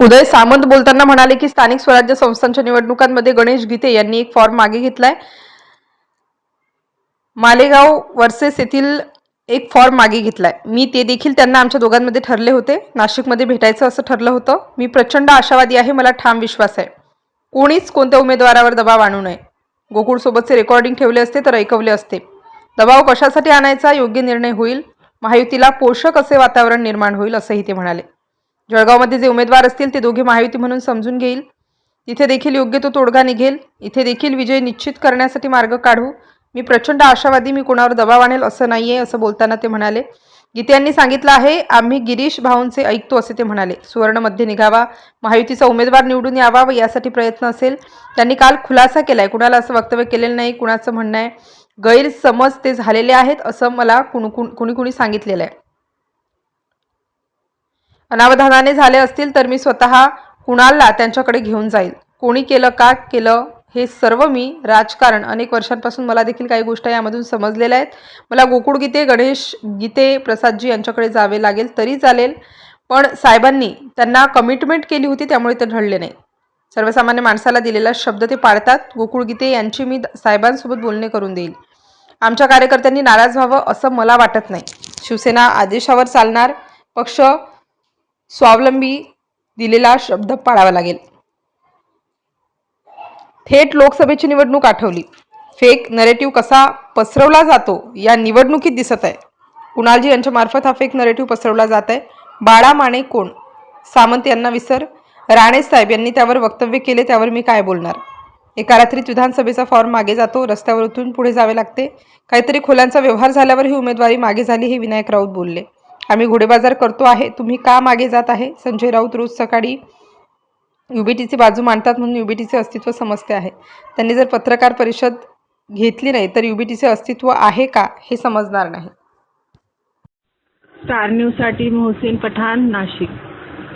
उदय सामंत बोलताना म्हणाले की स्थानिक स्वराज्य संस्थांच्या निवडणुकांमध्ये गणेश गीते यांनी एक फॉर्म मागे घेतलाय। मालेगाव वर्सेस येथील एक फॉर्म मागे घेतलाय। मी ते देखील त्यांना आमच्या दोघांमध्ये ठरले होते। नाशिकमध्ये भेटायचं असं ठरलं होतं। मी प्रचंड आशावादी आहे, मला ठाम विश्वास आहे। कोणीच कोणत्या उमेदवारावर दबाव आणू नये। गोकुळ सोबतचे रेकॉर्डिंग ठेवले असते तर ऐकवले असते। दबाव कशासाठी आणायचा, योग्य निर्णय होईल। महायुतीला पोषक असे वातावरण निर्माण होईल असंही ते म्हणाले। जळगावमध्ये जे उमेदवार असतील ते दोघे महायुती म्हणून समजून घेईल। तिथे देखील योग्य तो तोडगा निघेल। इथे देखील विजय निश्चित करण्यासाठी मार्ग काढू। मी प्रचंड आशावादी, मी कोणावर दबाव आणेल असं नाहीये असं बोलताना ते म्हणाले। गीते यांनी सांगितलं आहे, आम्ही गिरीश भाऊंचे ऐकतो असे ते म्हणाले। सुवर्ण मध्ये निघावा, महायुतीचा उमेदवार निवडून यावा व यासाठी प्रयत्न असेल। त्यांनी काल खुलासा केलाय, कुणाला असं वक्तव्य केलेलं नाही। कुणाचं म्हणणं आहे गैरसमज ते झालेले आहेत असं मला कुणी सांगितलेलं आहे। अनावधानाने झाले असतील तर मी स्वतः कुणालला त्यांच्याकडे घेऊन जाईल। कोणी केलं, का केलं हे सर्व मी राजकारण अनेक वर्षांपासून मला देखील काही गोष्टी यामधून समजलेल्या आहेत। मला गोकुळ गीते, गणेश गीते, प्रसादजी यांच्याकडे जावे लागेल तरी चालेल, पण साहेबांनी त्यांना कमिटमेंट केली होती त्यामुळे ते ढळले नाही। सर्वसामान्य माणसाला दिलेला शब्द ते पाळतात। गोकुळ गीते यांची मी साहेबांसोबत बोलणे करून देईल। आमच्या कार्यकर्त्यांनी नाराज व्हावं असं मला वाटत नाही। शिवसेना आदेशावर चालणार पक्ष, स्वावलंबी, दिलेला शब्द पाळावा लागेल। थेट लोकसभेची निवडणूक आठवली। फेक नरेटिव्ह कसा पसरवला जातो या निवडणुकीत दिसत आहे। कुणालजी यांच्या मार्फत हा फेक नरेटिव्ह पसरवला जात आहे। बाळा माने कोण? सामंत यांना विसर। राणे साहेब यांनी त्यावर वक्तव्य केले, त्यावर मी काय बोलणार। एका रात्रीत विधानसभेचा फॉर्म मागे जातो, रस्त्यावर उतरून पुढे जावे लागते। काहीतरी खोल्यांचा व्यवहार झाल्यावर ही उमेदवारी मागे झाली हे विनायक राऊत बोलले। आम्ही घोडेबाजार करतो आहे, तुम्ही का मागे जात आहे? संजय राऊत रोज सकाळी यूबीटीची बाजू मांडतात म्हणून यूबीटीचे अस्तित्व समजते आहे। त्यांनी जर पत्रकार परिषद घेतली नाही तर यूबीटीचे अस्तित्व आहे का हे समजणार नाही। स्टार न्यूज साठी मोहसिन पठाण, नाशिक।